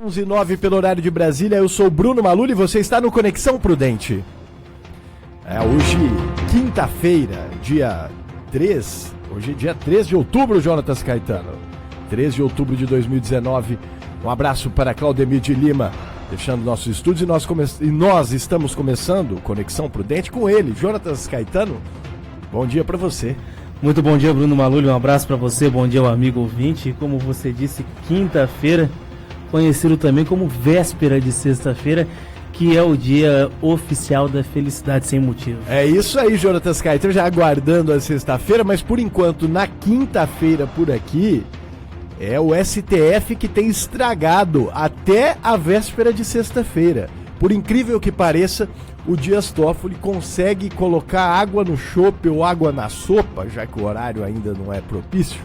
11h09 pelo horário de Brasília, eu sou Bruno Maluli e você está no Conexão Prudente. Hoje, quinta-feira, dia 3, hoje é dia 3 de outubro, Jonatas Caetano. 3 de outubro de 2019, um abraço para Claudemir de Lima, deixando nossos estúdios e nós estamos começando Conexão Prudente com ele, Jonatas Caetano. Bom dia para você. Muito bom dia, Bruno Maluli, um abraço para você, bom dia ao amigo ouvinte. E como você disse, quinta-feira, conhecido também como véspera de sexta-feira, que é o dia oficial da felicidade sem motivo. É isso aí, Jonatas Caetano, já aguardando a sexta-feira, mas por enquanto, na quinta-feira por aqui, é o STF que tem estragado até a véspera de sexta-feira. Por incrível que pareça, o Dias Toffoli consegue colocar água no chope ou água na sopa, já que o horário ainda não é propício,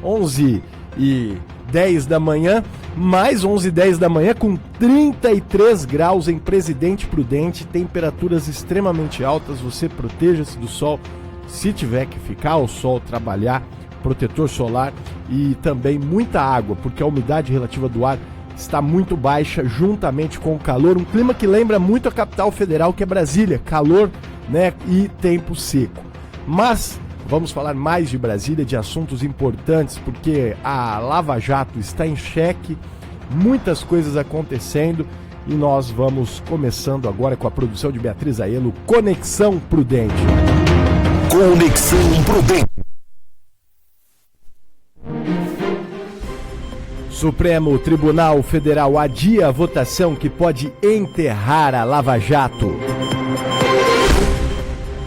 11h10 da manhã, mais 11h10 da manhã, com 33 graus em Presidente Prudente, temperaturas extremamente altas. Você proteja-se do sol, se tiver que ficar ao sol, trabalhar, protetor solar e também muita água, porque a umidade relativa do ar está muito baixa, juntamente com o calor, um clima que lembra muito a capital federal, que é Brasília, calor, né, e tempo seco. Mas vamos falar mais de Brasília, de assuntos importantes, porque a Lava Jato está em xeque, muitas coisas acontecendo, e nós vamos começando agora com a produção de Beatriz Aiello, Conexão Prudente. Conexão Prudente. Supremo Tribunal Federal adia a votação que pode enterrar a Lava Jato.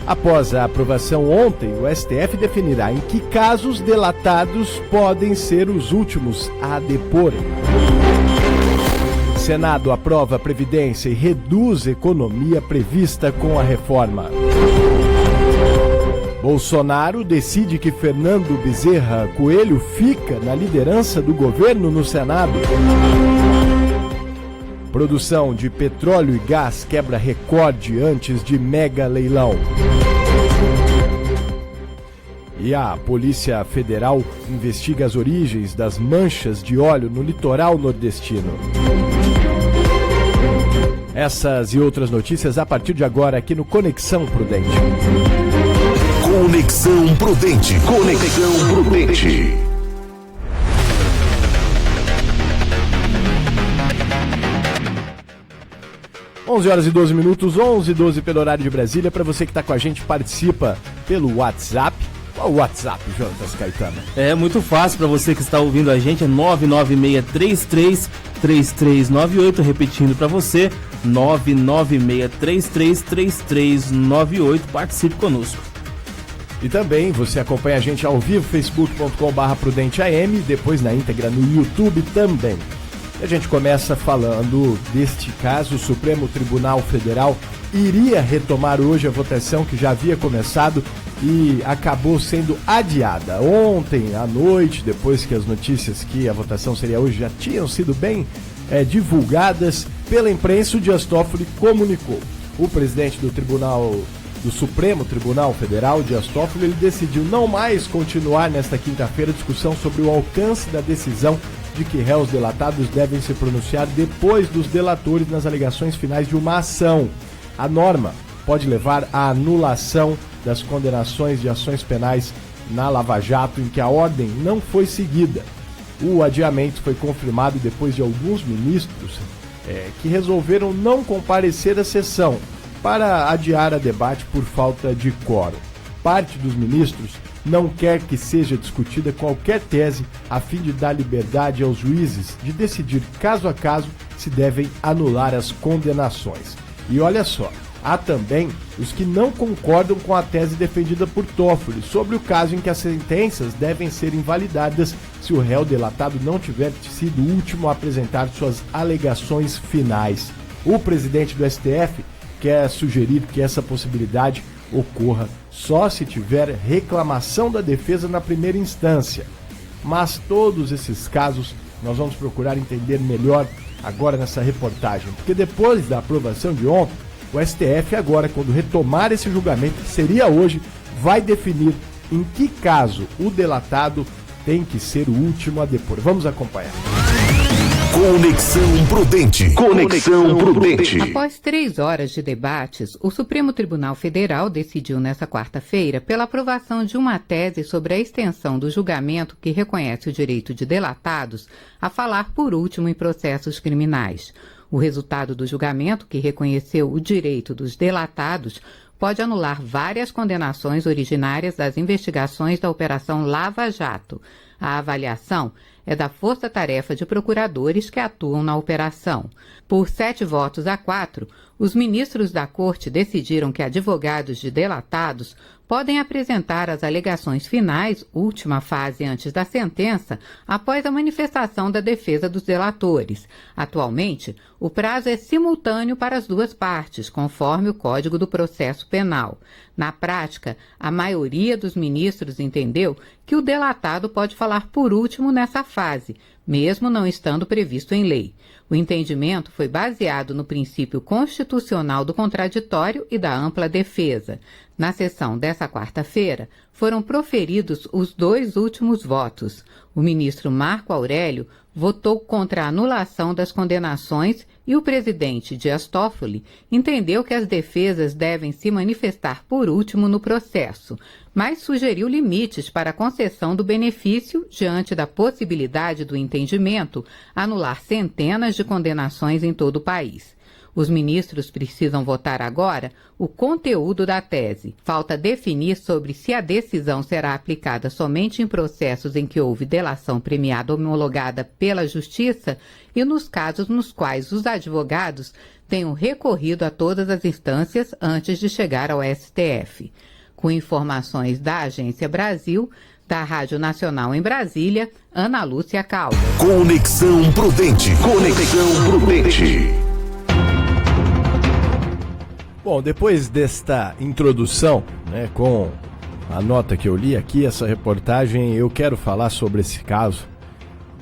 Após a aprovação ontem, o STF definirá em que casos delatados podem ser os últimos a deporem. Senado aprova a Previdência e reduz economia prevista com a reforma. Bolsonaro decide que Fernando Bezerra Coelho fica na liderança do governo no Senado. Produção de petróleo e gás quebra recorde antes de mega leilão. E a Polícia Federal investiga as origens das manchas de óleo no litoral nordestino. Essas e outras notícias a partir de agora aqui no Conexão Prudente. Conexão Prudente. Conexão Prudente. Onze horas e 12 minutos, 11h12 pelo horário de Brasília. Para você que está com a gente, participa pelo WhatsApp. Qual o WhatsApp, Jonatas Caetano? É muito fácil para você que está ouvindo a gente, é 996333398, repetindo para você, 996333398, participe conosco. E também você acompanha a gente ao vivo, facebook.com/prudenteam, depois na íntegra no YouTube também. E a gente começa falando deste caso. O Supremo Tribunal Federal iria retomar hoje a votação que já havia começado e acabou sendo adiada. Ontem à noite, depois que as notícias que a votação seria hoje já tinham sido bem divulgadas pela imprensa, o Dias Toffoli comunicou. O presidente do Supremo Tribunal Federal, Dias Toffoli, ele decidiu não mais continuar nesta quinta-feira a discussão sobre o alcance da decisão de que réus delatados devem se pronunciar depois dos delatores nas alegações finais de uma ação. A norma pode levar à anulação das condenações de ações penais na Lava Jato em que a ordem não foi seguida. O adiamento foi confirmado depois de alguns ministros que resolveram não comparecer à sessão para adiar a debate por falta de quórum. Parte dos ministros não quer que seja discutida qualquer tese a fim de dar liberdade aos juízes de decidir caso a caso se devem anular as condenações. E olha só, há também os que não concordam com a tese defendida por Toffoli sobre o caso em que as sentenças devem ser invalidadas se o réu delatado não tiver sido o último a apresentar suas alegações finais. O presidente do STF quer sugerir que essa possibilidade ocorra só se tiver reclamação da defesa na primeira instância. Mas todos esses casos nós vamos procurar entender melhor agora nessa reportagem, porque depois da aprovação de ontem, o STF agora, quando retomar esse julgamento, que seria hoje, vai definir em que caso o delatado tem que ser o último a depor. Vamos acompanhar. Conexão Prudente. Conexão Prudente. Após 3 horas de debates, o Supremo Tribunal Federal decidiu nesta quarta-feira pela aprovação de uma tese sobre a extensão do julgamento que reconhece o direito de delatados a falar por último em processos criminais. O resultado do julgamento, que reconheceu o direito dos delatados, pode anular várias condenações originárias das investigações da Operação Lava Jato. A avaliação é da Força-Tarefa de Procuradores que atuam na operação. Por 7 votos a 4, os ministros da Corte decidiram que advogados de delatados podem apresentar as alegações finais, última fase antes da sentença, após a manifestação da defesa dos delatores. Atualmente, o prazo é simultâneo para as duas partes, conforme o Código do Processo Penal. Na prática, a maioria dos ministros entendeu que o delatado pode falar por último nessa fase, mesmo não estando previsto em lei. O entendimento foi baseado no princípio constitucional do contraditório e da ampla defesa. Na sessão dessa quarta-feira, foram proferidos os 2 últimos votos. O ministro Marco Aurélio votou contra a anulação das condenações e o presidente Dias Toffoli entendeu que as defesas devem se manifestar por último no processo, mas sugeriu limites para a concessão do benefício diante da possibilidade do entendimento anular centenas de condenações em todo o país. Os ministros precisam votar agora o conteúdo da tese. Falta definir sobre se a decisão será aplicada somente em processos em que houve delação premiada homologada pela Justiça e nos casos nos quais os advogados tenham recorrido a todas as instâncias antes de chegar ao STF. Com informações da Agência Brasil, da Rádio Nacional em Brasília, Ana Lúcia Caldas. Conexão Prudente. Conexão Prudente. Bom, depois desta introdução, né, com a nota que eu li aqui, essa reportagem, eu quero falar sobre esse caso,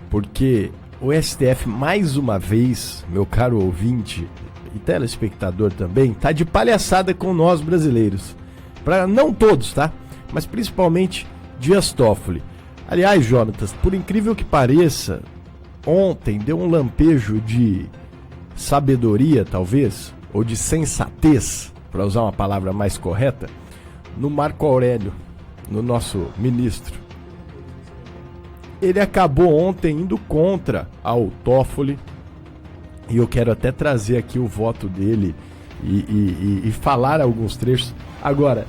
porque o STF, mais uma vez, meu caro ouvinte e telespectador também, tá de palhaçada com nós brasileiros. Não todos, tá? Mas principalmente Dias Toffoli. Aliás, Jonatas, por incrível que pareça, ontem deu um lampejo de sabedoria, talvez, ou de sensatez, para usar uma palavra mais correta, no Marco Aurélio, no nosso ministro. Ele acabou ontem indo contra ao Toffoli, e eu quero até trazer aqui o voto dele e falar alguns trechos. Agora,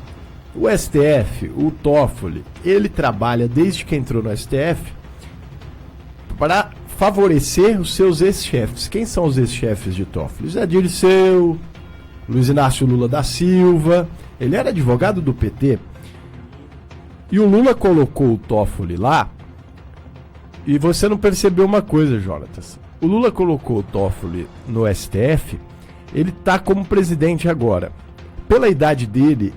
o STF, o Toffoli, ele trabalha desde que entrou no STF para favorecer os seus ex-chefes. Quem são os ex-chefes de Toffoli? Zé Dirceu, Luiz Inácio Lula da Silva. Ele era advogado do PT. E o Lula colocou o Toffoli lá. E você não percebeu uma coisa, Jonatas. O Lula colocou o Toffoli no STF. Ele está como presidente agora. Pela idade dele,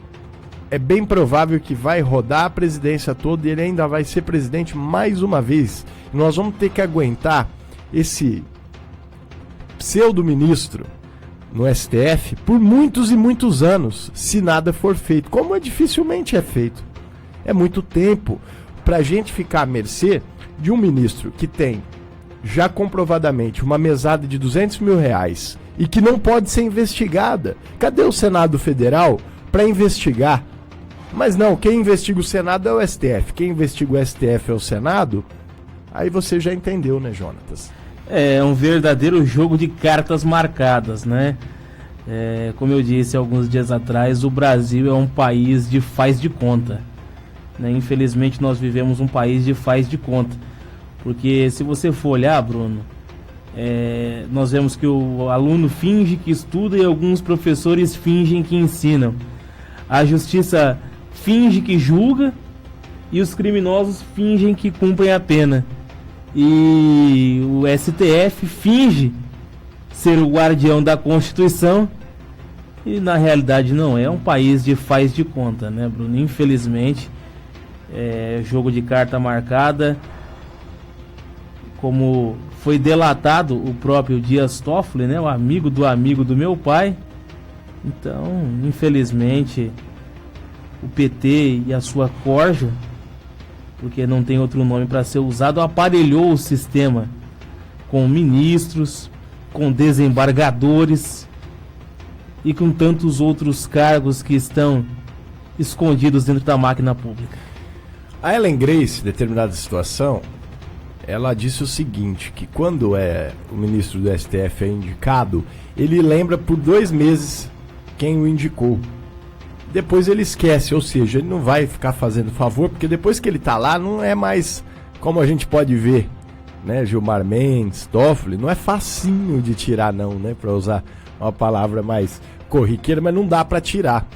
é bem provável que vai rodar a presidência toda e ele ainda vai ser presidente mais uma vez. E nós vamos ter que aguentar esse pseudo-ministro no STF por muitos e muitos anos, se nada for feito, como dificilmente é feito. É muito tempo para a gente ficar à mercê de um ministro que tem, já comprovadamente, uma mesada de R$200 mil e que não pode ser investigada. Cadê o Senado Federal para investigar? Mas não, quem investiga o Senado é o STF. Quem investiga o STF é o Senado. Aí você já entendeu, né, Jonatas? É um verdadeiro jogo de cartas marcadas, né? Como eu disse alguns dias atrás, o Brasil é um país de faz de conta, né? Infelizmente nós vivemos um país de faz de conta. Porque se você for olhar, Bruno, nós vemos que o aluno finge que estuda e alguns professores fingem que ensinam. A justiça finge que julga e os criminosos fingem que cumprem a pena. E o STF finge ser o guardião da Constituição e na realidade não é. Um país de faz de conta, né, Bruno? Infelizmente, jogo de carta marcada. Como foi delatado o próprio Dias Toffoli, né, o amigo do meu pai. Então, infelizmente, o PT e a sua corja, porque não tem outro nome para ser usado, aparelhou o sistema com ministros, com desembargadores e com tantos outros cargos que estão escondidos dentro da máquina pública. A Ellen Grace, em determinada situação, ela disse o seguinte, que quando o ministro do STF é indicado, ele lembra por 2 meses quem o indicou. Depois ele esquece, ou seja, ele não vai ficar fazendo favor, porque depois que ele está lá, não é mais como a gente pode ver, né? Gilmar Mendes, Toffoli, não é facinho de tirar não, né? Para usar uma palavra mais corriqueira, mas não dá para tirar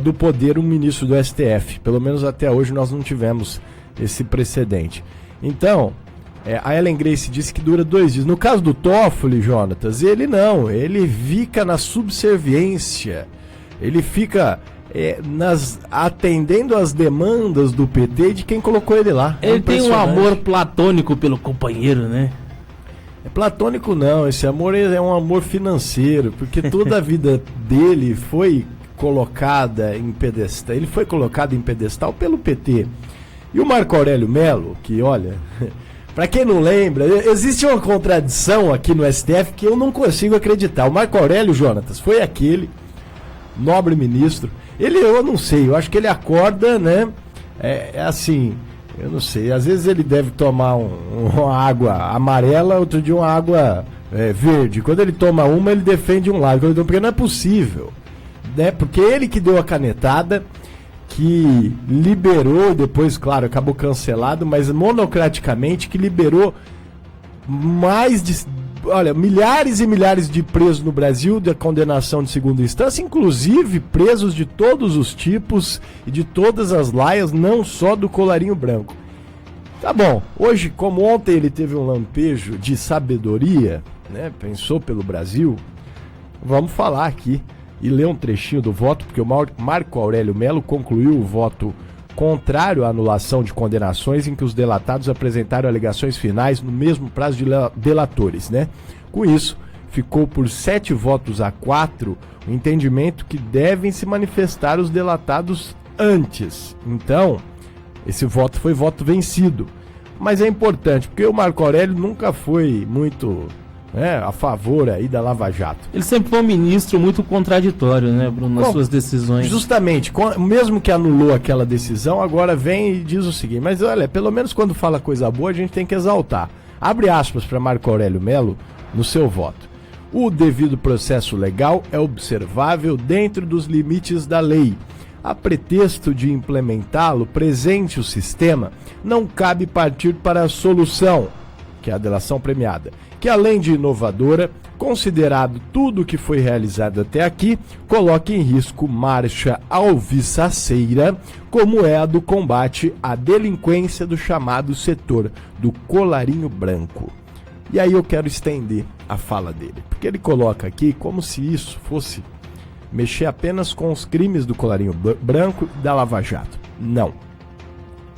do poder um ministro do STF. Pelo menos até hoje nós não tivemos esse precedente. Então, a Ellen Grace disse que dura 2 dias. No caso do Toffoli, Jonatas, ele fica na subserviência, ele fica atendendo às demandas do PT e de quem colocou ele lá. Ele tem um amor platônico pelo companheiro, né? É platônico não, esse amor é um amor financeiro, porque toda a vida dele foi colocada em pedestal, ele foi colocado em pedestal pelo PT. E o Marco Aurélio Mello, que olha, para quem não lembra, existe uma contradição aqui no STF que eu não consigo acreditar. O Marco Aurélio, Jonatas, foi aquele nobre ministro, eu não sei, eu acho que ele acorda, né, assim, eu não sei, às vezes ele deve tomar uma água amarela, outro dia uma água verde. Quando ele toma uma, ele defende um lado, porque não é possível, né? Porque ele que deu a canetada, que liberou, depois, claro, acabou cancelado, mas monocraticamente, que liberou milhares e milhares de presos no Brasil da condenação de segunda instância, inclusive presos de todos os tipos e de todas as laias, não só do colarinho branco. Tá bom, hoje, como ontem ele teve um lampejo de sabedoria, né, pensou pelo Brasil, vamos falar aqui e ler um trechinho do voto, porque o Marco Aurélio Mello concluiu o voto contrário à anulação de condenações em que os delatados apresentaram alegações finais no mesmo prazo de delatores, né? Com isso, ficou por 7 votos a 4 o entendimento que devem se manifestar os delatados antes. Então, esse voto foi voto vencido. Mas é importante, porque o Marco Aurélio nunca foi muito a favor aí da Lava Jato. Ele sempre foi um ministro muito contraditório, né, Bruno, nas suas decisões. Justamente, mesmo que anulou aquela decisão, agora vem e diz o seguinte, mas olha, pelo menos quando fala coisa boa, a gente tem que exaltar. Abre aspas para Marco Aurélio Mello no seu voto. O devido processo legal é observável dentro dos limites da lei. A pretexto de implementá-lo presente o sistema, não cabe partir para a solução, que é a delação premiada, que além de inovadora, considerado tudo o que foi realizado até aqui, coloca em risco marcha alvissaceira, como é a do combate à delinquência do chamado setor do colarinho branco. E aí eu quero estender a fala dele, porque ele coloca aqui como se isso fosse mexer apenas com os crimes do colarinho branco e da Lava Jato. Não,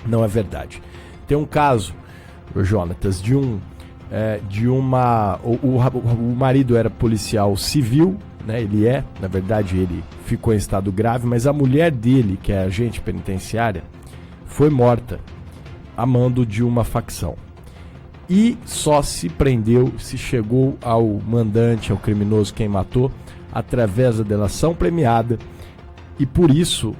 não é verdade. Tem um caso, Jonatas, o marido era policial civil, né? Na verdade ele ficou em estado grave, mas a mulher dele, que é agente penitenciária, foi morta a mando de uma facção. E só se chegou ao mandante, ao criminoso, quem matou, através da delação premiada. E por isso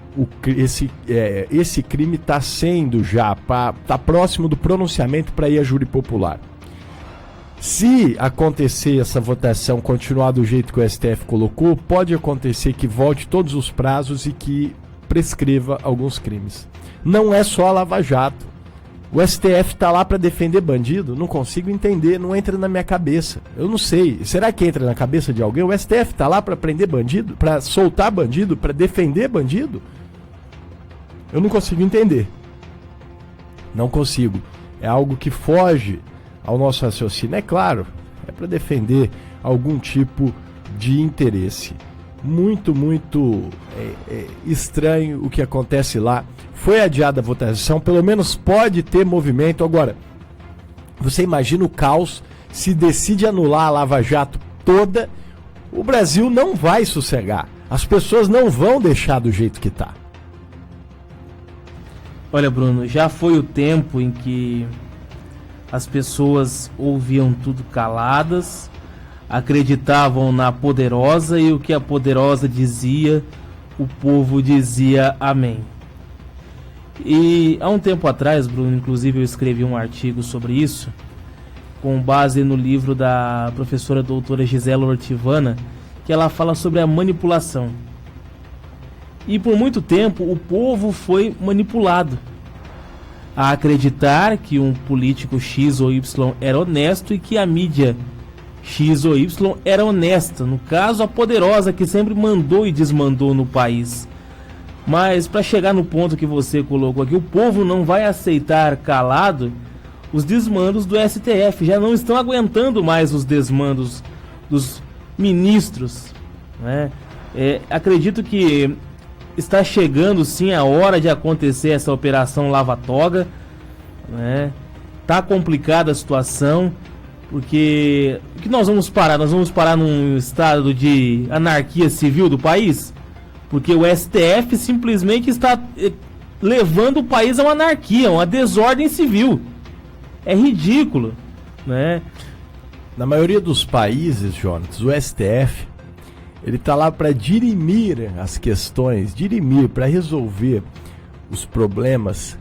esse crime está sendo está próximo do pronunciamento para ir a júri popular. Se acontecer essa votação, continuar do jeito que o STF colocou, pode acontecer que volte todos os prazos e que prescreva alguns crimes. Não é só a Lava Jato. O STF está lá para defender bandido? Não consigo entender, não entra na minha cabeça. Eu não sei. Será que entra na cabeça de alguém? O STF está lá para prender bandido? Para soltar bandido? Para defender bandido? Eu não consigo entender. Não consigo. É algo que foge ao nosso raciocínio. É claro, é para defender algum tipo de interesse. Muito estranho o que acontece lá. Foi adiada a votação, pelo menos pode ter movimento. Agora, você imagina o caos se decide anular a Lava Jato toda, o Brasil não vai sossegar. As pessoas não vão deixar do jeito que está. Olha, Bruno, já foi o tempo em que as pessoas ouviam tudo caladas, acreditavam na poderosa e o que a poderosa dizia, o povo dizia amém. E há um tempo atrás, Bruno, inclusive eu escrevi um artigo sobre isso, com base no livro da professora doutora Gisela Ortivana, que ela fala sobre a manipulação. E por muito tempo o povo foi manipulado a acreditar que um político X ou Y era honesto e que a mídia X ou Y era honesta, no caso a poderosa que sempre mandou e desmandou no país. Mas para chegar no ponto que você colocou aqui, o povo não vai aceitar calado os desmandos do STF, já não estão aguentando mais os desmandos dos ministros, né? Acredito que está chegando sim a hora de acontecer essa operação lava-toga, né? Tá complicada a situação, porque o que nós vamos parar? Nós vamos parar num estado de anarquia civil do país? Porque o STF simplesmente está levando o país a uma anarquia, uma desordem civil. É ridículo, né? Na maioria dos países, Jonas, o STF ele está lá para dirimir as questões, para resolver os problemas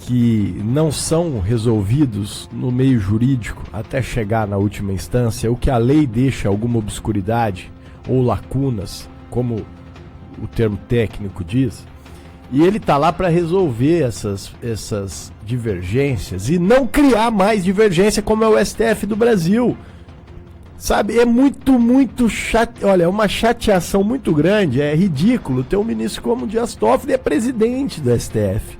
que não são resolvidos no meio jurídico até chegar na última instância, o que a lei deixa alguma obscuridade ou lacunas, como o termo técnico diz, e ele está lá para resolver essas divergências e não criar mais divergência como é o STF do Brasil. Sabe, é muito chato. Olha, é uma chateação muito grande. É ridículo ter um ministro como o Dias Toffoli, é presidente do STF.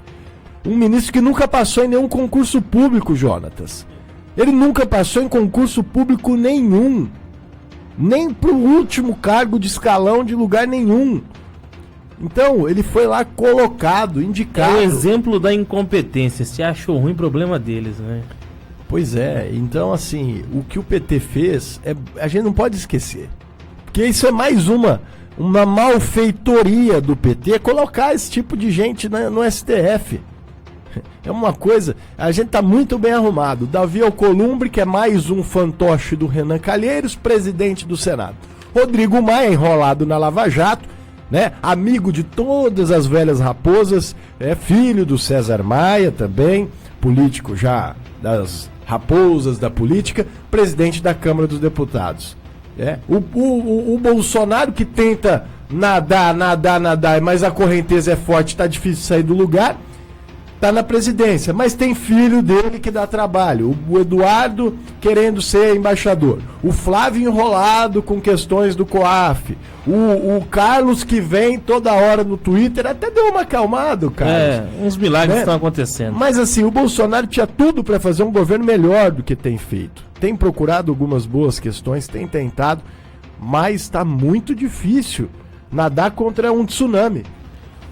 Um ministro que nunca passou em nenhum concurso público, Jonatas. Ele nunca passou em concurso público nenhum. Nem pro último cargo de escalão de lugar nenhum. Então, ele foi lá colocado, indicado. É o exemplo da incompetência. Se achou ruim, problema deles, né? Pois é, então assim, o que o PT fez, a gente não pode esquecer. Porque isso é mais uma malfeitoria do PT, colocar esse tipo de gente no STF. É uma coisa, a gente tá muito bem arrumado. Davi Alcolumbre, que é mais um fantoche do Renan Calheiros, presidente do Senado. Rodrigo Maia, enrolado na Lava Jato, né? Amigo de todas as velhas raposas, filho do César Maia também, político já das raposas da política, presidente da Câmara dos Deputados. O Bolsonaro que tenta nadar, mas a correnteza é forte, tá difícil sair do lugar, tá na presidência, mas tem filho dele que dá trabalho, o Eduardo querendo ser embaixador, o Flávio enrolado com questões do COAF, o Carlos que vem toda hora no Twitter, até deu uma acalmada, Carlos. Uns milagres estão acontecendo. Mas assim, o Bolsonaro tinha tudo para fazer um governo melhor do que tem feito. Tem procurado algumas boas questões, tem tentado, mas está muito difícil nadar contra um tsunami.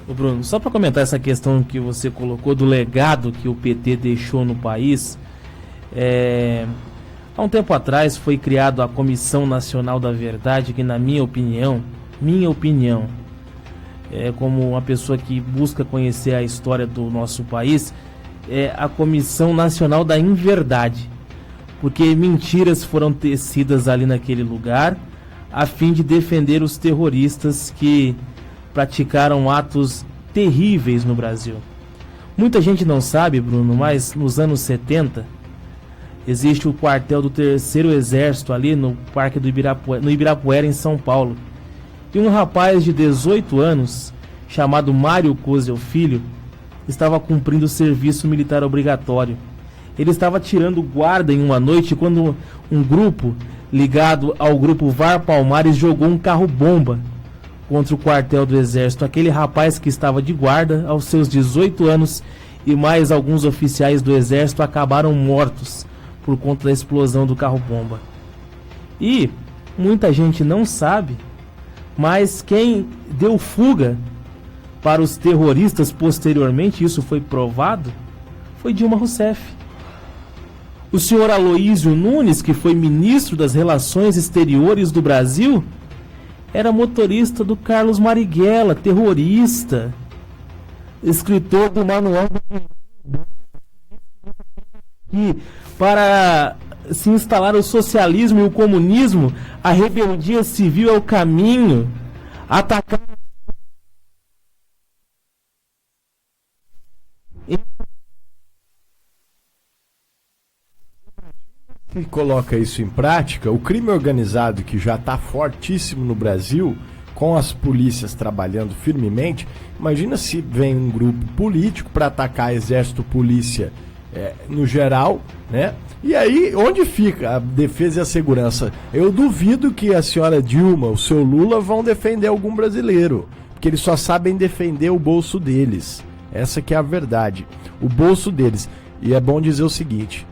Ô Bruno, só para comentar essa questão que você colocou do legado que o PT deixou no país, há um tempo atrás foi criada a Comissão Nacional da Verdade, que na minha opinião, como uma pessoa que busca conhecer a história do nosso país, é a Comissão Nacional da Inverdade, porque mentiras foram tecidas ali naquele lugar a fim de defender os terroristas que praticaram atos terríveis no Brasil. Muita gente não sabe, Bruno, mas nos anos 70 existe o quartel do 3º Exército ali no Parque do Ibirapuera, em São Paulo. E um rapaz de 18 anos, chamado Mário Kozel Filho, estava cumprindo o serviço militar obrigatório. Ele estava tirando guarda em uma noite quando um grupo ligado ao grupo VAR Palmares jogou um carro-bomba contra o quartel do Exército. Aquele rapaz que estava de guarda aos seus 18 anos e mais alguns oficiais do Exército acabaram mortos por conta da explosão do carro-bomba. E muita gente não sabe, mas quem deu fuga para os terroristas posteriormente, isso foi provado, foi Dilma Rousseff. O senhor Aloísio Nunes, que foi ministro das Relações Exteriores do Brasil, era motorista do Carlos Marighella, terrorista, escritor do manual do... que para se instalar o socialismo e o comunismo, a rebeldia civil é o caminho. Atacar e coloca isso em prática, o crime organizado, que já está fortíssimo no Brasil, com as polícias trabalhando firmemente, imagina se vem um grupo político para atacar exército, polícia no geral, né? E aí, onde fica a defesa e a segurança? Eu duvido que a senhora Dilma, o seu Lula, vão defender algum brasileiro, porque eles só sabem defender o bolso deles. Essa que é a verdade, o bolso deles. E é bom dizer o seguinte: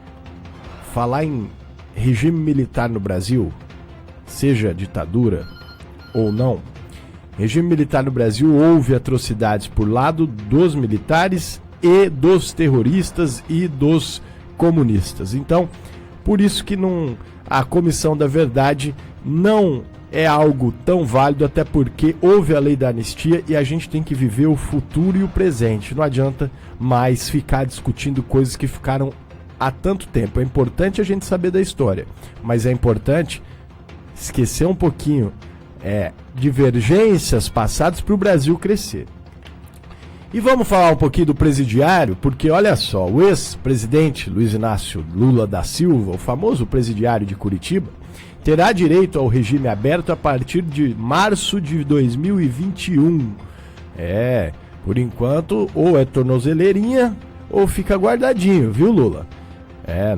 falar em regime militar no Brasil, seja ditadura ou não, regime militar no Brasil houve atrocidades por lado dos militares e dos terroristas e dos comunistas. Então, por isso que a Comissão da Verdade não é algo tão válido, até porque houve a lei da anistia e a gente tem que viver o futuro e o presente. Não adianta mais ficar discutindo coisas que ficaram há tanto tempo. É importante a gente saber da história, mas é importante esquecer um pouquinho divergências passadas para o Brasil crescer. E vamos falar um pouquinho do presidiário, porque olha só, o ex-presidente Luiz Inácio Lula da Silva, o famoso presidiário de Curitiba, terá direito ao regime aberto a partir de março de 2021. Por enquanto, ou é tornozeleirinha ou fica guardadinho, viu, Lula?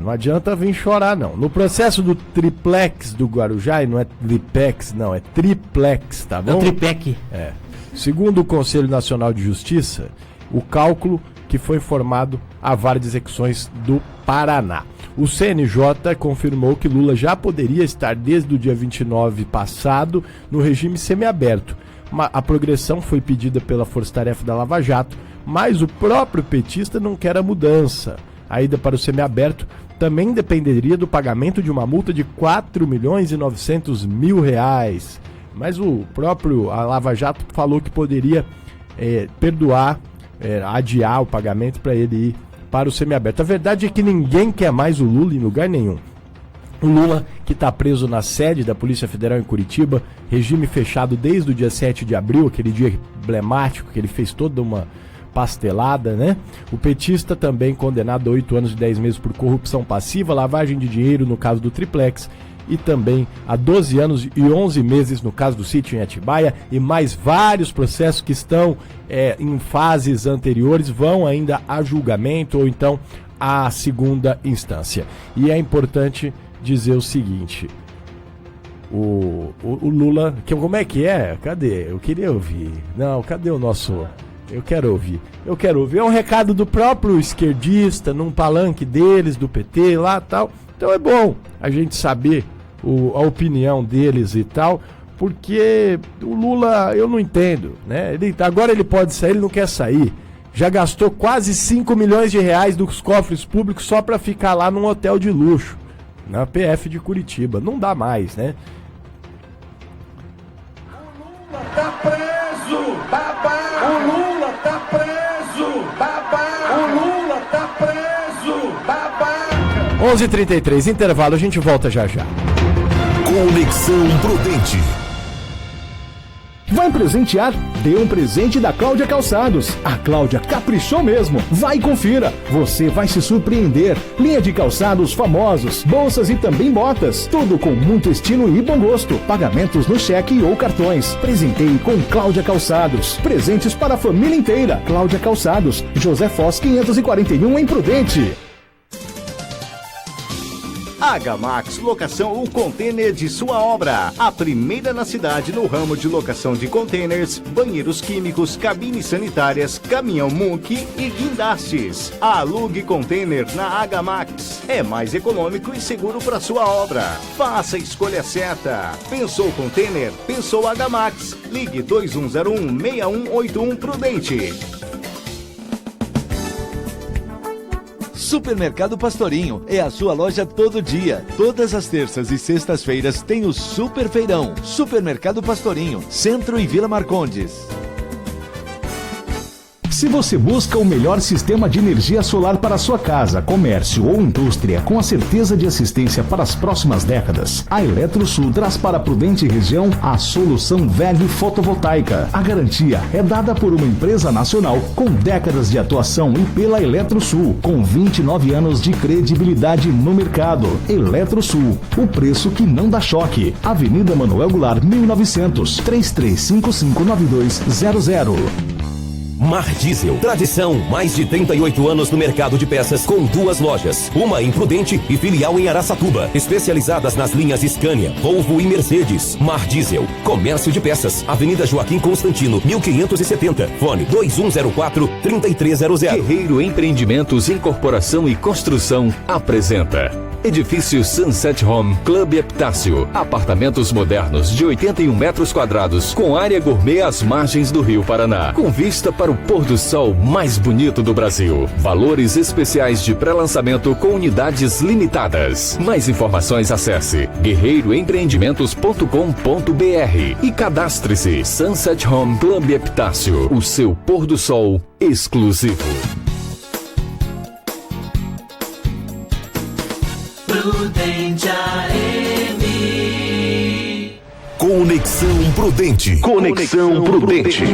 Não adianta vir chorar, não. No processo do triplex do Guarujá, e não é tripex, não, é triplex, tá bom? É o triplex. Segundo o Conselho Nacional de Justiça, o cálculo que foi informado à Vara de Execuções do Paraná. O CNJ confirmou que Lula já poderia estar desde o dia 29 passado no regime semiaberto. A progressão foi pedida pela Força Tarefa da Lava Jato, mas o próprio petista não quer a mudança. A ida para o semiaberto também dependeria do pagamento de uma multa de R$4.900.000. Mas a Lava Jato falou que poderia perdoar, adiar o pagamento para ele ir para o semiaberto. A verdade é que ninguém quer mais o Lula em lugar nenhum. O Lula, que está preso na sede da Polícia Federal em Curitiba, regime fechado desde o dia 7 de abril, aquele dia emblemático que ele fez toda uma pastelada, né? O petista também condenado a 8 anos e 10 meses por corrupção passiva, lavagem de dinheiro no caso do triplex, e também a 12 anos e 11 meses no caso do sítio em Atibaia, e mais vários processos que estão em fases anteriores, vão ainda a julgamento ou então à segunda instância. E é importante dizer o seguinte: o Lula, como é que é? Cadê? Eu queria ouvir. Não, cadê o nosso... Eu quero ouvir. É um recado do próprio esquerdista, num palanque deles, do PT lá e tal. Então é bom a gente saber a opinião deles e tal, porque o Lula, eu não entendo, né? Agora ele pode sair, ele não quer sair. Já gastou quase 5 milhões de reais dos cofres públicos só para ficar lá num hotel de luxo, na PF de Curitiba. Não dá mais, né? O Lula tá preso, babá! O Lula tá preso, babá! O Lula tá preso, babá! 11h33, intervalo, a gente volta já já. Conexão Prudente. Vai presentear? Dê um presente da Cláudia Calçados. A Cláudia caprichou mesmo. Vai e confira. Você vai se surpreender. Linha de calçados famosos, bolsas e também botas. Tudo com muito estilo e bom gosto. Pagamentos no cheque ou cartões. Presenteie com Cláudia Calçados. Presentes para a família inteira. Cláudia Calçados. José Foz 541 em Prudente. Agamax Locação, o container de sua obra. A primeira na cidade no ramo de locação de containers, banheiros químicos, cabines sanitárias, caminhão Munk e guindastes. Alugue container na Agamax. É mais econômico e seguro para sua obra. Faça a escolha certa. Pensou container? Pensou Agamax. Ligue 2101-6181 Prudente. Supermercado Pastorinho é a sua loja todo dia. Todas as terças e sextas-feiras tem o Super Feirão. Supermercado Pastorinho, Centro e Vila Marcondes. Se você busca o melhor sistema de energia solar para sua casa, comércio ou indústria, com a certeza de assistência para as próximas décadas, a Eletrosul traz para a Prudente região a solução WEG Fotovoltaica. A garantia é dada por uma empresa nacional com décadas de atuação e pela Eletrosul, com 29 anos de credibilidade no mercado. Eletrosul, o preço que não dá choque. Avenida Manuel Goulart, 1900, 33559200. Mar Diesel, tradição, mais de 38 anos no mercado de peças, com 2 lojas, uma em Prudente e filial em Araçatuba, especializadas nas linhas Scania, Volvo e Mercedes. Mar Diesel, comércio de peças, Avenida Joaquim Constantino, 1570, fone 2104-3300. Guerreiro Empreendimentos, Incorporação e Construção apresenta Edifício Sunset Home Club Epitácio. Apartamentos modernos de 81 metros quadrados, com área gourmet às margens do Rio Paraná, com vista para o pôr do sol mais bonito do Brasil. Valores especiais de pré-lançamento com unidades limitadas. Mais informações, acesse guerreiroempreendimentos.com.br e cadastre-se. Sunset Home Club Epitácio, o seu pôr do sol exclusivo. Prudente AM. Conexão Prudente. Conexão Prudente.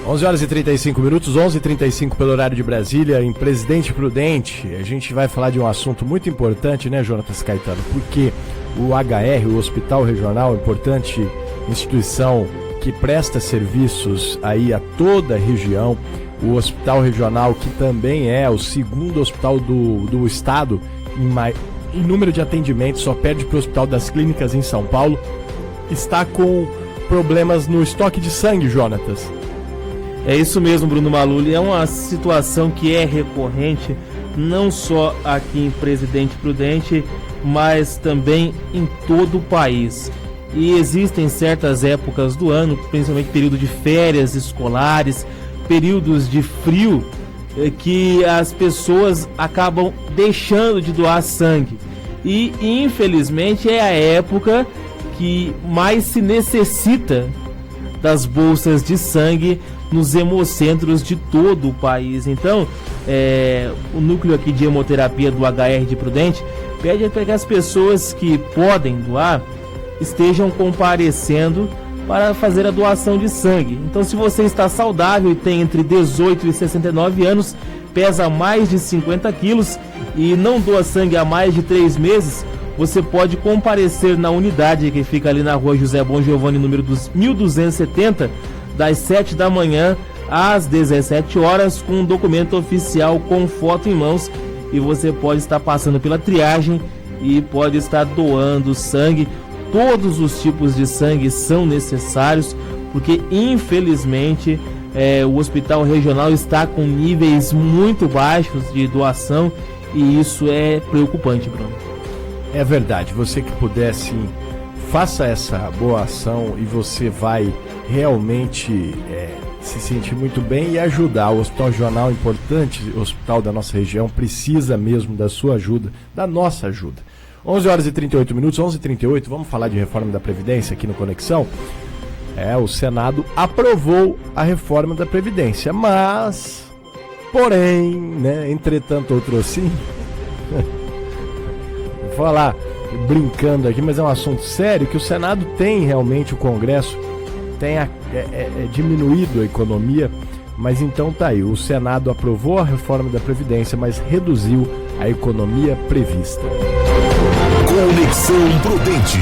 11 horas e 35 minutos, 11h35 pelo horário de Brasília, em Presidente Prudente. A gente vai falar de um assunto muito importante, né, Jonatas Caetano? Porque o HR, o Hospital Regional, importante instituição que presta serviços aí a toda a região, o Hospital Regional, que também é o segundo hospital do estado em número de atendimentos, só perde para o Hospital das Clínicas em São Paulo, está com problemas no estoque de sangue, Jonatas. É isso mesmo, Bruno Maluli. É uma situação que é recorrente, não só aqui em Presidente Prudente, mas também em todo o país. E existem certas épocas do ano, principalmente período de férias escolares, períodos de frio, que as pessoas acabam deixando de doar sangue. E, infelizmente, é a época que mais se necessita das bolsas de sangue nos hemocentros de todo o país. Então, o núcleo aqui de hemoterapia do HR de Prudente pede para que as pessoas que podem doar estejam comparecendo para fazer a doação de sangue. Então, se você está saudável e tem entre 18 e 69 anos, pesa mais de 50 quilos e não doa sangue há mais de 3 meses, você pode comparecer na unidade que fica ali na rua José Bom Giovanni, número 1270, das 7 da manhã às 17 horas, com um documento oficial com foto em mãos, e você pode estar passando pela triagem e pode estar doando sangue. Todos os tipos de sangue são necessários, porque infelizmente o Hospital Regional está com níveis muito baixos de doação, e isso é preocupante, Bruno. É verdade, você que puder, sim, faça essa boa ação e você vai realmente se sentir muito bem e ajudar. O Hospital Regional é importante, o hospital da nossa região precisa mesmo da sua ajuda, da nossa ajuda. 11 horas e 38 minutos, 11h38, vamos falar de reforma da Previdência aqui no Conexão. O Senado aprovou a reforma da Previdência, mas, porém, né, entretanto outro assim, vou falar brincando aqui, mas é um assunto sério, que o Senado tem realmente, o Congresso tem diminuído a economia, mas então tá aí, o Senado aprovou a reforma da Previdência, mas reduziu a economia prevista. Conexão Prudente.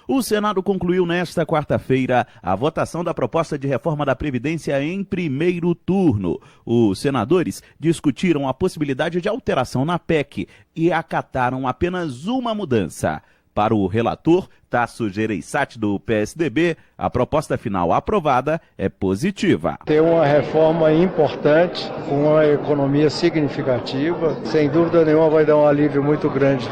O Senado concluiu nesta quarta-feira a votação da proposta de reforma da Previdência em primeiro turno. Os senadores discutiram a possibilidade de alteração na PEC e acataram apenas uma mudança. Para o relator, Tasso Gereissati, do PSDB, a proposta final aprovada é positiva. Tem uma reforma importante, com uma economia significativa, sem dúvida nenhuma vai dar um alívio muito grande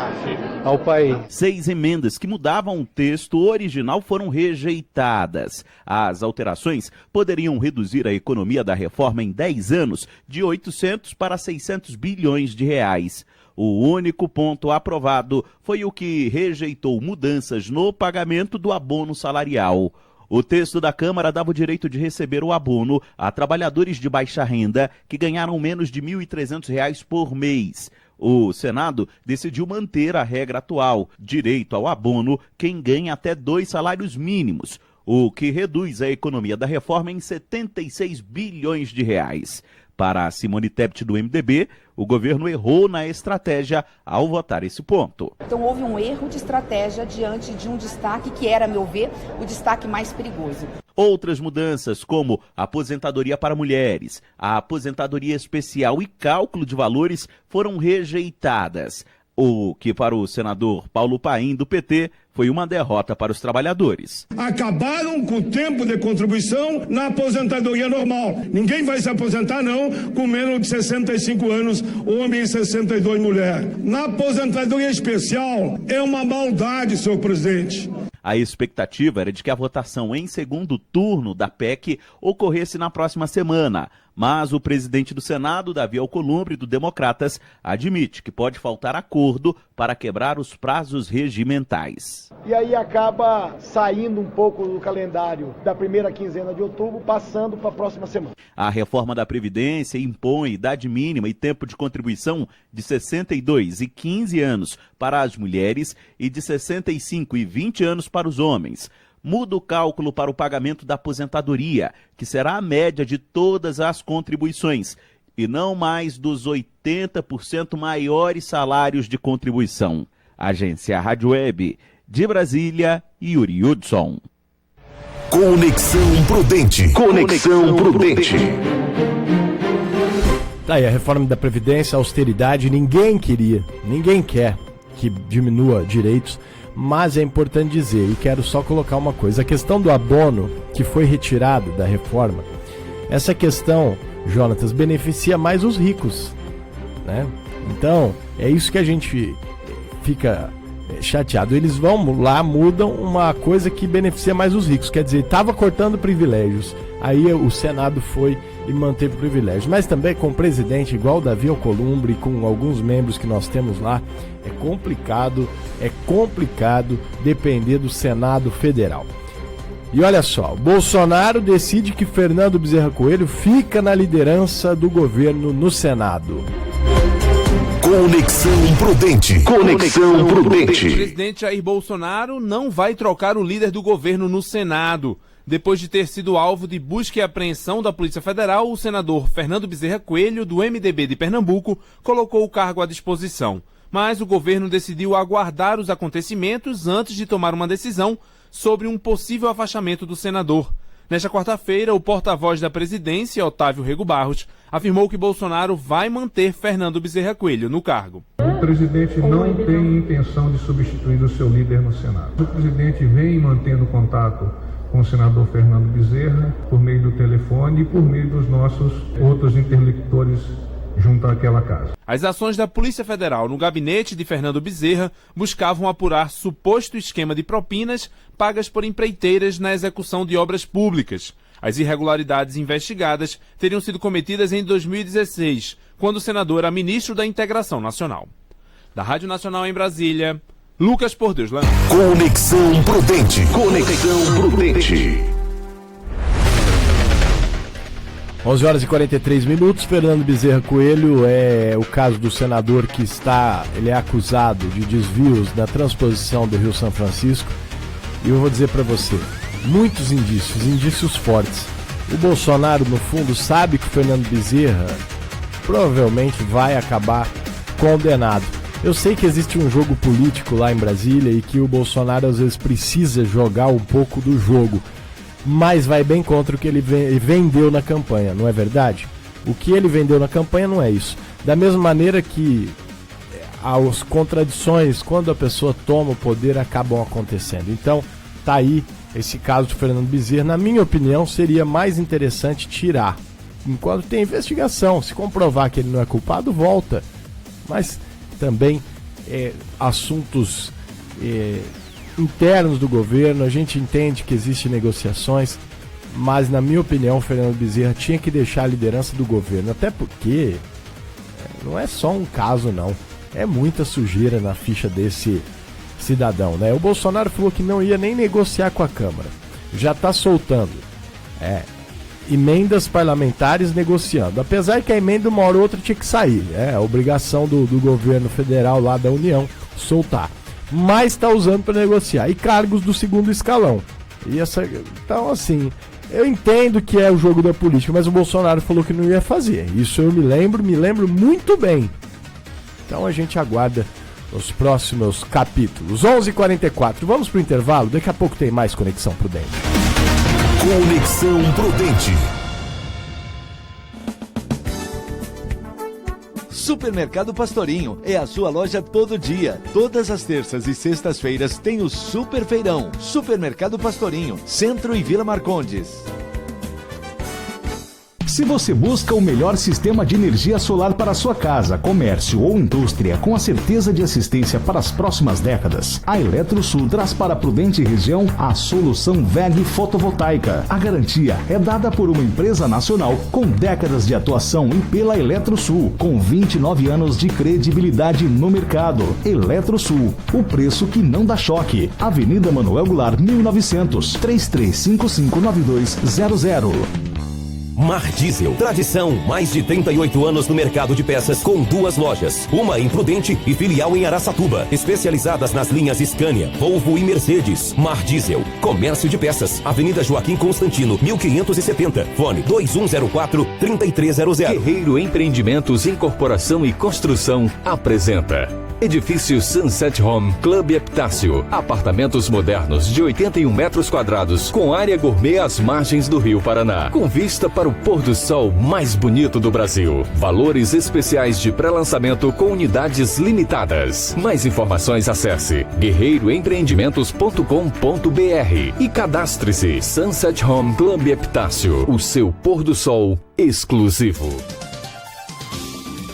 ao país. 6 emendas que mudavam o texto original foram rejeitadas. As alterações poderiam reduzir a economia da reforma em 10 anos, de 800 para 600 bilhões de reais. O único ponto aprovado foi o que rejeitou mudanças no pagamento do abono salarial. O texto da Câmara dava o direito de receber o abono a trabalhadores de baixa renda que ganharam menos de R$ 1.300 por mês. O Senado decidiu manter a regra atual, direito ao abono quem ganha até 2 salários mínimos, o que reduz a economia da reforma em 76 bilhões de reais. Para Simone Tebet, do MDB, o governo errou na estratégia ao votar esse ponto. Então houve um erro de estratégia diante de um destaque que era, a meu ver, o destaque mais perigoso. Outras mudanças, como aposentadoria para mulheres, a aposentadoria especial e cálculo de valores, foram rejeitadas. O que para o senador Paulo Paim, do PT, foi uma derrota para os trabalhadores. Acabaram com o tempo de contribuição na aposentadoria normal. Ninguém vai se aposentar, não, com menos de 65 anos, homem e 62 mulher. Na aposentadoria especial, é uma maldade, senhor presidente. A expectativa era de que a votação em segundo turno da PEC ocorresse na próxima semana, mas o presidente do Senado, Davi Alcolumbre, do Democratas, admite que pode faltar acordo para quebrar os prazos regimentais. E aí acaba saindo um pouco do calendário da primeira quinzena de outubro, passando para a próxima semana. A reforma da Previdência impõe idade mínima e tempo de contribuição de 62 e 15 anos para as mulheres e de 65 e 20 anos para os homens. Muda o cálculo para o pagamento da aposentadoria, que será a média de todas as contribuições, e não mais dos 80% maiores salários de contribuição. Agência Rádio Web, de Brasília, Yuri Hudson. Conexão Prudente. Conexão Prudente. Tá aí a reforma da Previdência, a austeridade, ninguém quer que diminua direitos, mas é importante dizer, e quero só colocar uma coisa, a questão do abono que foi retirado da reforma, essa questão, Jonatas, beneficia mais os ricos, né? Então, é isso que a gente fica chateado. Eles vão lá, mudam uma coisa que beneficia mais os ricos, quer dizer, estava cortando privilégios, aí o Senado foi e manteve privilégios, mas também com o presidente igual o Davi Alcolumbre, com alguns membros que nós temos lá, é complicado depender do Senado Federal. E olha só, Bolsonaro decide que Fernando Bezerra Coelho fica na liderança do governo no Senado. Conexão Prudente. Conexão Prudente. O presidente Jair Bolsonaro não vai trocar o líder do governo no Senado. Depois de ter sido alvo de busca e apreensão da Polícia Federal, o senador Fernando Bezerra Coelho, do MDB de Pernambuco, colocou o cargo à disposição. Mas o governo decidiu aguardar os acontecimentos antes de tomar uma decisão sobre um possível afastamento do senador. Nesta quarta-feira, o porta-voz da presidência, Otávio Rego Barros, afirmou que Bolsonaro vai manter Fernando Bezerra Coelho no cargo. O presidente não tem intenção de substituir o seu líder no Senado. O presidente vem mantendo contato com o senador Fernando Bezerra por meio do telefone e por meio dos nossos outros interlocutores junto àquela casa. As ações da Polícia Federal no gabinete de Fernando Bezerra buscavam apurar suposto esquema de propinas pagas por empreiteiras na execução de obras públicas. As irregularidades investigadas teriam sido cometidas em 2016, quando o senador era ministro da Integração Nacional. Da Rádio Nacional em Brasília, Lucas Por Deus Lano. Conexão Prudente. Conexão Prudente. 11 horas e 43 minutos, Fernando Bezerra Coelho é o caso do senador que ele é acusado de desvios na transposição do Rio São Francisco. E eu vou dizer para você, muitos indícios fortes. O Bolsonaro, no fundo, sabe que o Fernando Bezerra provavelmente vai acabar condenado. Eu sei que existe um jogo político lá em Brasília e que o Bolsonaro às vezes precisa jogar um pouco do jogo, mas vai bem contra o que ele vendeu na campanha, não é verdade? O que ele vendeu na campanha não é isso. Da mesma maneira que as contradições, quando a pessoa toma o poder, acabam acontecendo. Então, tá aí esse caso de Fernando Bezerra. Na minha opinião, seria mais interessante tirar. Enquanto tem investigação, se comprovar que ele não é culpado, volta. Mas também assuntos internos do governo, a gente entende que existem negociações, mas na minha opinião o Fernando Bezerra tinha que deixar a liderança do governo, até porque não é só um caso não, é muita sujeira na ficha desse cidadão, né? O Bolsonaro falou que não ia nem negociar com a Câmara, já está soltando emendas parlamentares negociando. Apesar que a emenda uma hora ou outra tinha que sair. É a obrigação do governo federal lá da União soltar. Mas está usando para negociar. E cargos do segundo escalão. Então, assim, eu entendo que é o jogo da política, mas o Bolsonaro falou que não ia fazer. Isso eu me lembro muito bem. Então a gente aguarda os próximos capítulos. 11h44, vamos pro intervalo. Daqui a pouco tem mais Conexão Prudente. Conexão Prudente. Supermercado Pastorinho é a sua loja todo dia. Todas as terças e sextas-feiras tem o Super Feirão. Supermercado Pastorinho, Centro e Vila Marcondes. Se você busca o melhor sistema de energia solar para sua casa, comércio ou indústria, com a certeza de assistência para as próximas décadas, a Eletrosul traz para a Prudente região a solução WEG Fotovoltaica. A garantia é dada por uma empresa nacional com décadas de atuação e pela Eletrosul, com 29 anos de credibilidade no mercado. Eletrosul, o preço que não dá choque. Avenida Manuel Goulart, 1900, 33559200. Mar Diesel, tradição, mais de 38 anos no mercado de peças com 2 lojas, uma em Prudente e filial em Araçatuba, especializadas nas linhas Scania, Volvo e Mercedes. Mar Diesel, comércio de peças, Avenida Joaquim Constantino, 1570, fone 2104-3300. Guerreiro Empreendimentos, Incorporação e Construção apresenta Edifício Sunset Home Club Epitácio. Apartamentos modernos de 81 metros quadrados com área gourmet às margens do Rio Paraná, com vista para o pôr do sol mais bonito do Brasil. Valores especiais de pré-lançamento com unidades limitadas. Mais informações acesse guerreiroempreendimentos.com.br e cadastre-se. Sunset Home Club Epitácio, o seu pôr do sol exclusivo.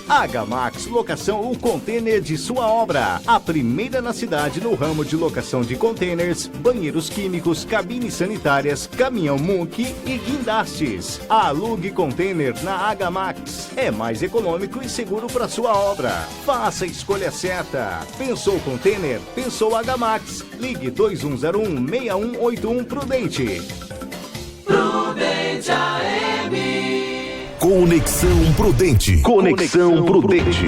Agamax Locação ou Container de sua obra. A primeira na cidade no ramo de locação de containers, banheiros químicos, cabines sanitárias, caminhão Munk e guindastes. Alugue container na Agamax. É mais econômico e seguro para sua obra. Faça a escolha certa. Pensou container? Pensou Agamax. Ligue 2101-6181 Prudente. Prudente AM. Conexão Prudente. Conexão Prudente.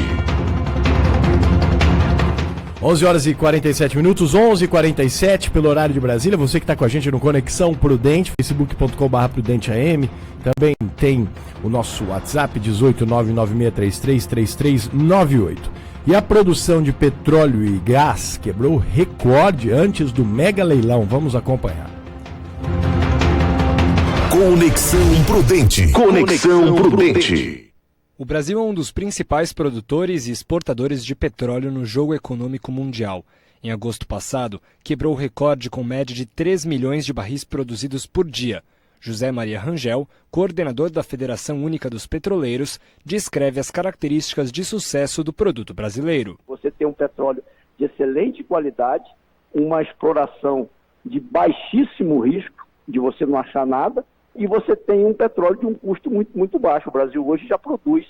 11h47, 11h47 pelo horário de Brasília. Você que está com a gente no Conexão Prudente, facebook.com/prudenteam. Também tem o nosso WhatsApp, 18996333398. E a produção de petróleo e gás quebrou recorde antes do mega leilão. Vamos acompanhar. Conexão Prudente. Conexão Prudente. O Brasil é um dos principais produtores e exportadores de petróleo no jogo econômico mundial. Em agosto passado, quebrou o recorde com média de 3 milhões de barris produzidos por dia. José Maria Rangel, coordenador da Federação Única dos Petroleiros, descreve as características de sucesso do produto brasileiro. Você tem um petróleo de excelente qualidade, uma exploração de baixíssimo risco, de você não achar nada, e você tem um petróleo de um custo muito baixo. O Brasil hoje já produz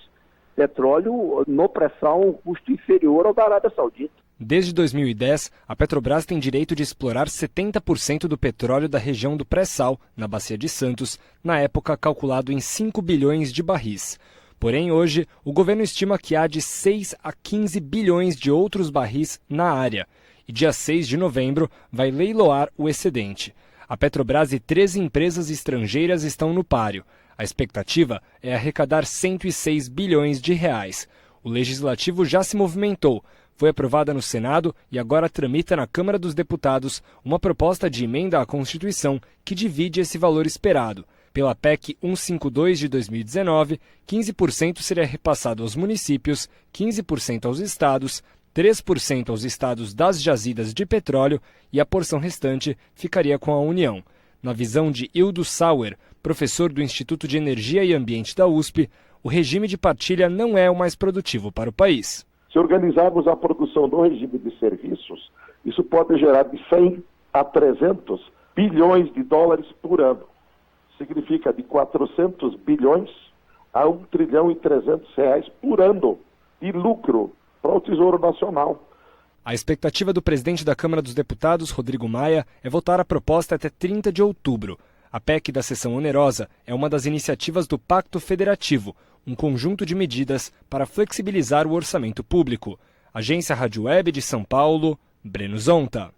petróleo no pré-sal a um custo inferior ao da Arábia Saudita. Desde 2010, a Petrobras tem direito de explorar 70% do petróleo da região do pré-sal, na Bacia de Santos, na época calculado em 5 bilhões de barris. Porém, hoje, o governo estima que há de 6 a 15 bilhões de outros barris na área. E dia 6 de novembro vai leiloar o excedente. A Petrobras e 13 empresas estrangeiras estão no páreo. A expectativa é arrecadar 106 bilhões de reais. O Legislativo já se movimentou. Foi aprovada no Senado e agora tramita na Câmara dos Deputados uma proposta de emenda à Constituição que divide esse valor esperado. Pela PEC 152 de 2019, 15% seria repassado aos municípios, 15% aos estados, 3% aos estados das jazidas de petróleo e a porção restante ficaria com a União. Na visão de Hildo Sauer, professor do Instituto de Energia e Ambiente da USP, o regime de partilha não é o mais produtivo para o país. Se organizarmos a produção do regime de serviços, isso pode gerar de 100 a 300 bilhões de dólares por ano. Significa de 400 bilhões a 1 trilhão e 300 reais por ano de lucro para o Tesouro Nacional. A expectativa do presidente da Câmara dos Deputados, Rodrigo Maia, é votar a proposta até 30 de outubro. A PEC da sessão onerosa é uma das iniciativas do Pacto Federativo, um conjunto de medidas para flexibilizar o orçamento público. Agência Rádio Web de São Paulo, Breno Zonta.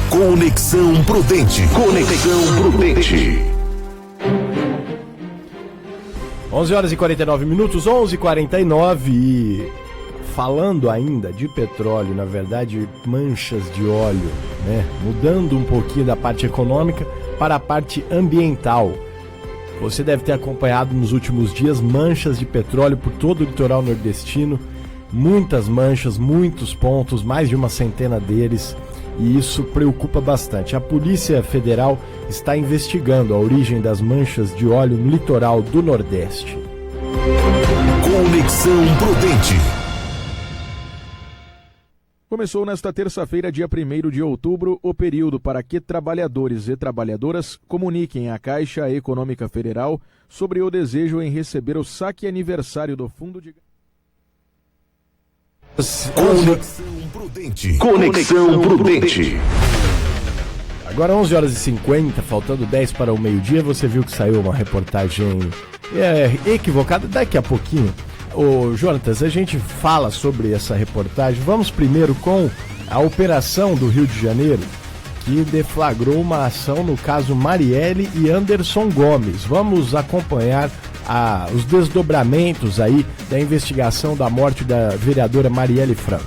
Conexão Prudente. Conexão Prudente. 11 horas e 49 minutos, 11h49, e falando ainda de petróleo, na verdade manchas de óleo, né? Mudando um pouquinho da parte econômica para a parte ambiental. Você deve ter acompanhado nos últimos dias manchas de petróleo por todo o litoral nordestino, muitas manchas, muitos pontos, mais de uma centena deles, e isso preocupa bastante. A Polícia Federal está investigando a origem das manchas de óleo no litoral do Nordeste. Conexão Prudente. Começou nesta terça-feira, dia 1º de outubro, o período para que trabalhadores e trabalhadoras comuniquem à Caixa Econômica Federal sobre o desejo em receber o saque aniversário do Fundo de... Conexão Prudente. Conexão Prudente. Agora 11 horas e 50, faltando 10 para o meio-dia, você viu que saiu uma reportagem equivocada daqui a pouquinho. Ô, Jonatas, a gente fala sobre essa reportagem. Vamos primeiro com a operação do Rio de Janeiro, que deflagrou uma ação no caso Marielle e Anderson Gomes. Vamos acompanhar os desdobramentos aí da investigação da morte da vereadora Marielle Franco.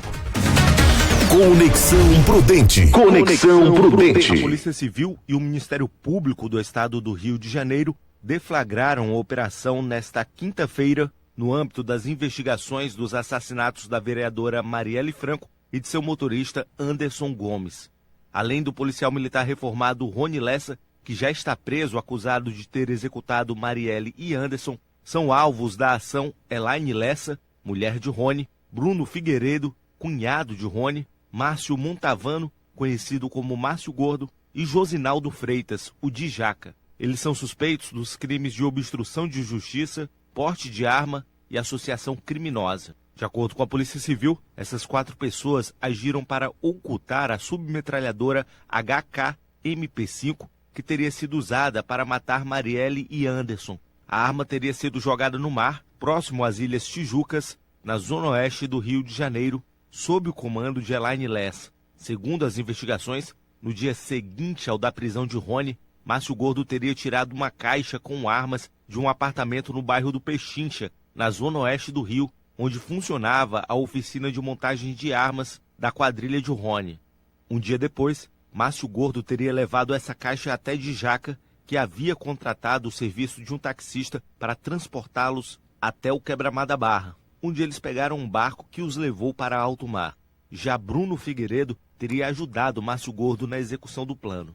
Conexão Prudente. Conexão Prudente. A Polícia Civil e o Ministério Público do Estado do Rio de Janeiro deflagraram a operação nesta quinta-feira no âmbito das investigações dos assassinatos da vereadora Marielle Franco e de seu motorista Anderson Gomes. Além do policial militar reformado Rony Lessa, que já está preso acusado de ter executado Marielle e Anderson, são alvos da ação Elaine Lessa, mulher de Rony, Bruno Figueiredo, cunhado de Rony, Márcio Montavano, conhecido como Márcio Gordo, e Josinaldo Freitas, o Djaca. Eles são suspeitos dos crimes de obstrução de justiça, porte de arma e associação criminosa. De acordo com a Polícia Civil, essas 4 pessoas agiram para ocultar a submetralhadora HK-MP5, que teria sido usada para matar Marielle e Anderson. A arma teria sido jogada no mar, próximo às Ilhas Tijucas, na zona oeste do Rio de Janeiro, sob o comando de Elaine Lessa. Segundo as investigações, no dia seguinte ao da prisão de Rony, Márcio Gordo teria tirado uma caixa com armas de um apartamento no bairro do Pechincha, na zona oeste do Rio, onde funcionava a oficina de montagem de armas da quadrilha de Rony. Um dia depois, Márcio Gordo teria levado essa caixa até Djaca, que havia contratado o serviço de um taxista para transportá-los até o Quebra-Mar da Barra, onde eles pegaram um barco que os levou para alto mar. Já Bruno Figueiredo teria ajudado Márcio Gordo na execução do plano.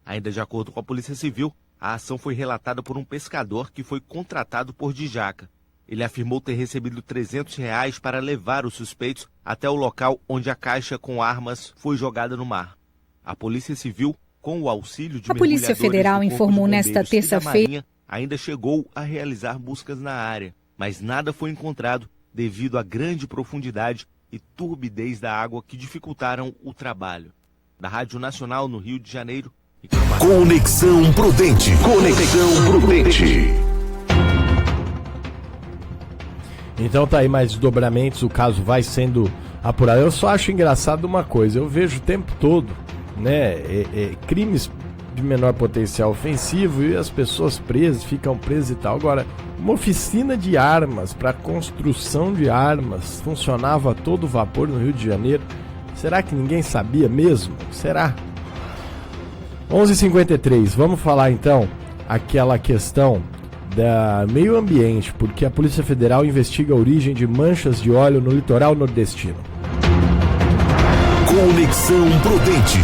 Ainda de acordo com a Polícia Civil, a ação foi relatada por um pescador que foi contratado por Djaca. Ele afirmou ter recebido R$300 para levar os suspeitos até o local onde a caixa com armas foi jogada no mar. A Polícia Civil, com o auxílio de a Polícia Federal informou nesta terça-feira ainda chegou a realizar buscas na área, mas nada foi encontrado devido à grande profundidade e turbidez da água que dificultaram o trabalho. Da Rádio Nacional no Rio de Janeiro. Conexão Prudente. Conexão Prudente. Então tá aí mais desdobramentos, o caso vai sendo apurado. Eu só acho engraçado uma coisa, eu vejo o tempo todo, né, crimes de menor potencial ofensivo e as pessoas presas, ficam presas e tal. Agora, uma oficina de armas para construção de armas funcionava a todo vapor no Rio de Janeiro. Será que ninguém sabia mesmo? Será? 11h53, vamos falar então aquela questão da meio ambiente, porque a Polícia Federal investiga a origem de manchas de óleo no litoral nordestino. Conexão Prudente.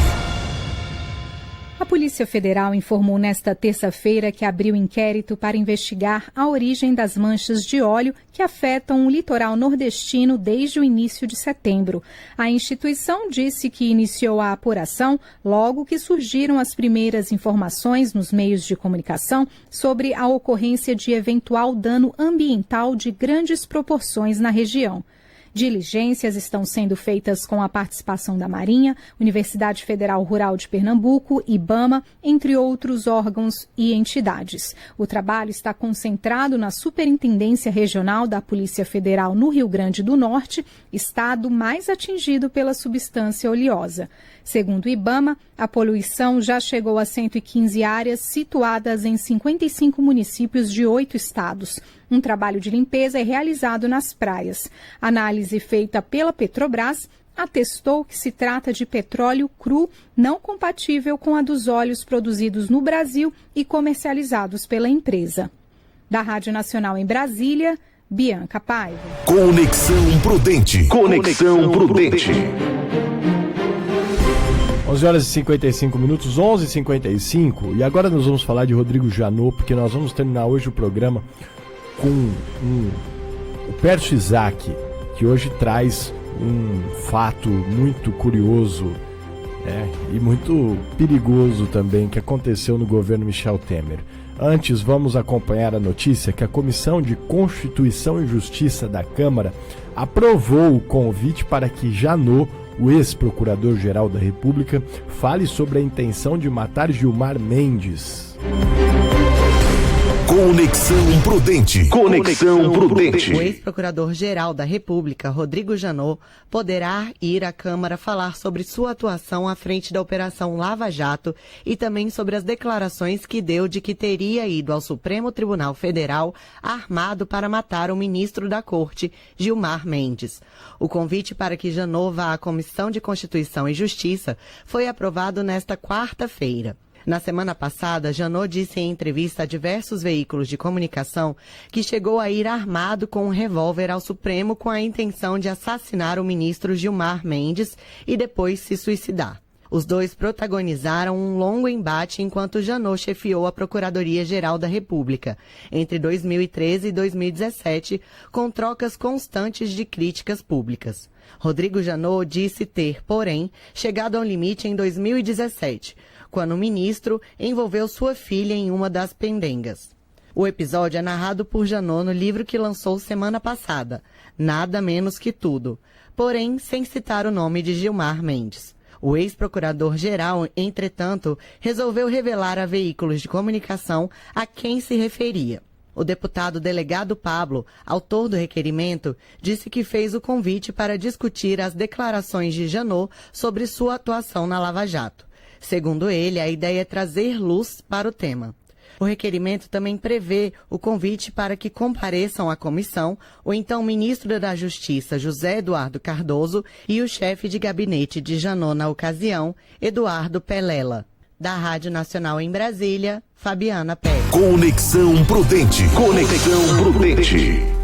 A Polícia Federal informou nesta terça-feira que abriu inquérito para investigar a origem das manchas de óleo que afetam o litoral nordestino desde o início de setembro. A instituição disse que iniciou a apuração logo que surgiram as primeiras informações nos meios de comunicação sobre a ocorrência de eventual dano ambiental de grandes proporções na região. Diligências estão sendo feitas com a participação da Marinha, Universidade Federal Rural de Pernambuco, IBAMA, entre outros órgãos e entidades. O trabalho está concentrado na Superintendência Regional da Polícia Federal no Rio Grande do Norte, estado mais atingido pela substância oleosa. Segundo o IBAMA, a poluição já chegou a 115 áreas situadas em 55 municípios de 8 estados. Um trabalho de limpeza é realizado nas praias. Análise feita pela Petrobras atestou que se trata de petróleo cru não compatível com a dos óleos produzidos no Brasil e comercializados pela empresa. Da Rádio Nacional em Brasília, Bianca Paiva. Conexão Prudente. Conexão Prudente. 11 horas e 55 minutos, 11h55, e agora nós vamos falar de Rodrigo Janot, porque nós vamos terminar hoje o programa com o Pércio Isaac, que hoje traz um fato muito curioso e muito perigoso também, que aconteceu no governo Michel Temer. Antes, vamos acompanhar a notícia que a Comissão de Constituição e Justiça da Câmara aprovou o convite para que Janot, o ex-procurador-geral da República, fale sobre a intenção de matar Gilmar Mendes. Conexão Prudente. Conexão Prudente. O ex-procurador-geral da República, Rodrigo Janot, poderá ir à Câmara falar sobre sua atuação à frente da Operação Lava Jato e também sobre as declarações que deu de que teria ido ao Supremo Tribunal Federal armado para matar o ministro da Corte, Gilmar Mendes. O convite para que Janot vá à Comissão de Constituição e Justiça foi aprovado nesta quarta-feira. Na semana passada, Janot disse em entrevista a diversos veículos de comunicação que chegou a ir armado com um revólver ao Supremo com a intenção de assassinar o ministro Gilmar Mendes e depois se suicidar. Os dois protagonizaram um longo embate enquanto Janot chefiou a Procuradoria-Geral da República, entre 2013 e 2017, com trocas constantes de críticas públicas. Rodrigo Janot disse ter, porém, chegado ao limite em 2017, quando o ministro envolveu sua filha em uma das pendengas. O episódio é narrado por Janot no livro que lançou semana passada, Nada Menos Que Tudo, porém sem citar o nome de Gilmar Mendes. O ex-procurador-geral, entretanto, resolveu revelar a veículos de comunicação a quem se referia. O deputado delegado Pablo, autor do requerimento, disse que fez o convite para discutir as declarações de Janot sobre sua atuação na Lava Jato. Segundo ele, a ideia é trazer luz para o tema. O requerimento também prevê o convite para que compareçam à comissão o então ministro da Justiça, José Eduardo Cardoso, e o chefe de gabinete de Janot na ocasião, Eduardo Pelela. Da Rádio Nacional em Brasília, Fabiana Pérez. Conexão Prudente. Conexão Prudente.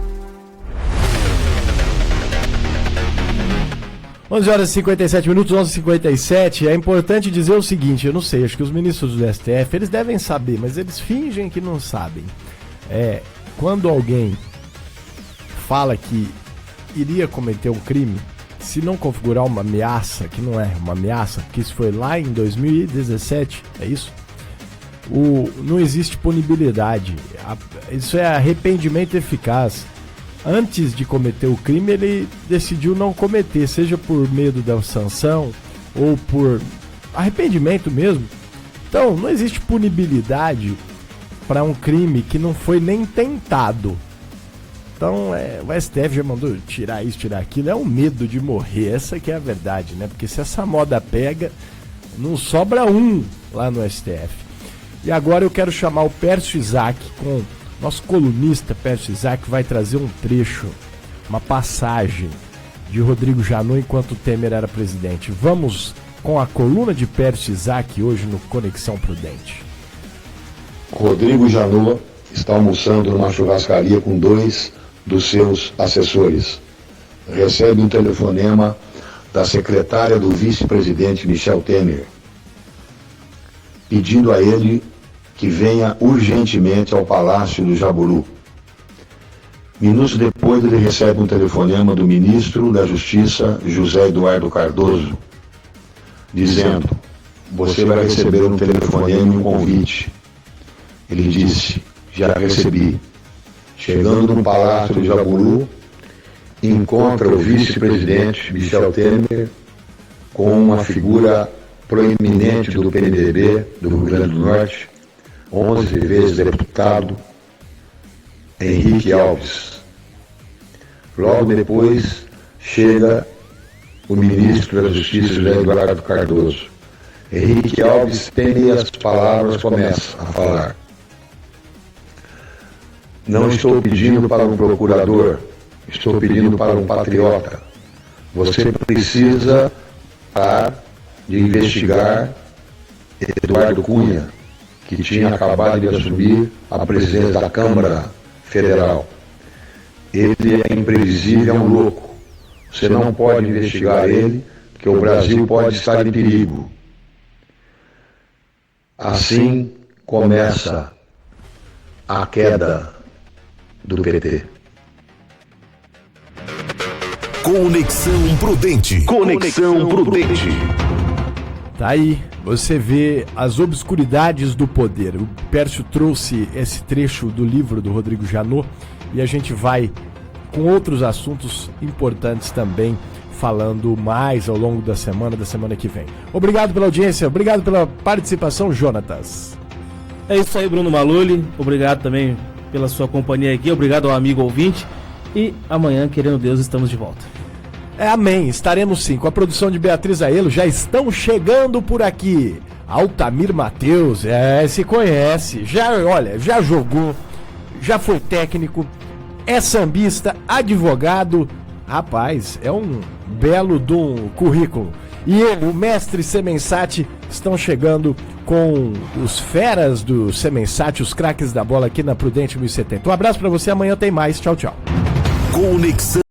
11 horas e 57 minutos, 11h57. É importante dizer o seguinte, eu não sei, acho que os ministros do STF, eles devem saber, mas eles fingem que não sabem. Quando alguém fala que iria cometer um crime, se não configurar uma ameaça, que não é uma ameaça, porque isso foi lá em 2017, é isso? Não existe punibilidade. Isso é arrependimento eficaz. Antes de cometer o crime, ele decidiu não cometer, seja por medo da sanção ou por arrependimento mesmo. Então, não existe punibilidade para um crime que não foi nem tentado. Então, o STF já mandou tirar isso, tirar aquilo. É um medo de morrer, essa que é a verdade, né? Porque se essa moda pega, não sobra um lá no STF. E agora eu quero chamar o Pércio Isaac com... Nosso colunista Pércio Isaac vai trazer um trecho, uma passagem de Rodrigo Janot enquanto Temer era presidente. Vamos com a coluna de Pércio Isaac hoje no Conexão Prudente. Rodrigo Janot está almoçando numa churrascaria com 2 dos seus assessores. Recebe um telefonema da secretária do vice-presidente Michel Temer, pedindo a ele que venha urgentemente ao Palácio do Jaburu. Minutos depois, ele recebe um telefonema do ministro da Justiça, José Eduardo Cardoso, dizendo: você vai receber um telefonema e um convite. Ele disse: já recebi. Chegando no Palácio do Jaburu, encontra o vice-presidente Michel Temer com uma figura proeminente do PMDB do Rio Grande do Norte, 11 vezes deputado, Henrique Alves. Logo depois chega o ministro da Justiça, José Eduardo Cardoso. Henrique Alves tem meias palavras, começa a falar. Não estou pedindo para um procurador, estou pedindo para um patriota. Você precisa parar de investigar Eduardo Cunha, que tinha acabado de assumir a presidência da Câmara Federal. Ele é imprevisível, é um louco. Você não pode investigar ele, porque o Brasil pode estar em perigo. Assim começa a queda do PT. Conexão Prudente. Conexão Prudente. Tá aí, você vê as obscuridades do poder. O Pércio trouxe esse trecho do livro do Rodrigo Janot e a gente vai com outros assuntos importantes também, falando mais ao longo da semana que vem. Obrigado pela audiência, obrigado pela participação, Jonatas. É isso aí, Bruno Maluli. Obrigado também pela sua companhia aqui, obrigado ao amigo ouvinte. E amanhã, querendo Deus, estamos de volta. Amém, estaremos sim. Com a produção de Beatriz Aelo, já estão chegando por aqui. Altamir Matheus, se conhece, já jogou, já foi técnico, é sambista, advogado. Rapaz, é um belo do currículo. E ele, o mestre Semensati, estão chegando com os feras do Semensati, os craques da bola aqui na Prudente 1070. Um abraço pra você, amanhã tem mais. Tchau, tchau. Conexão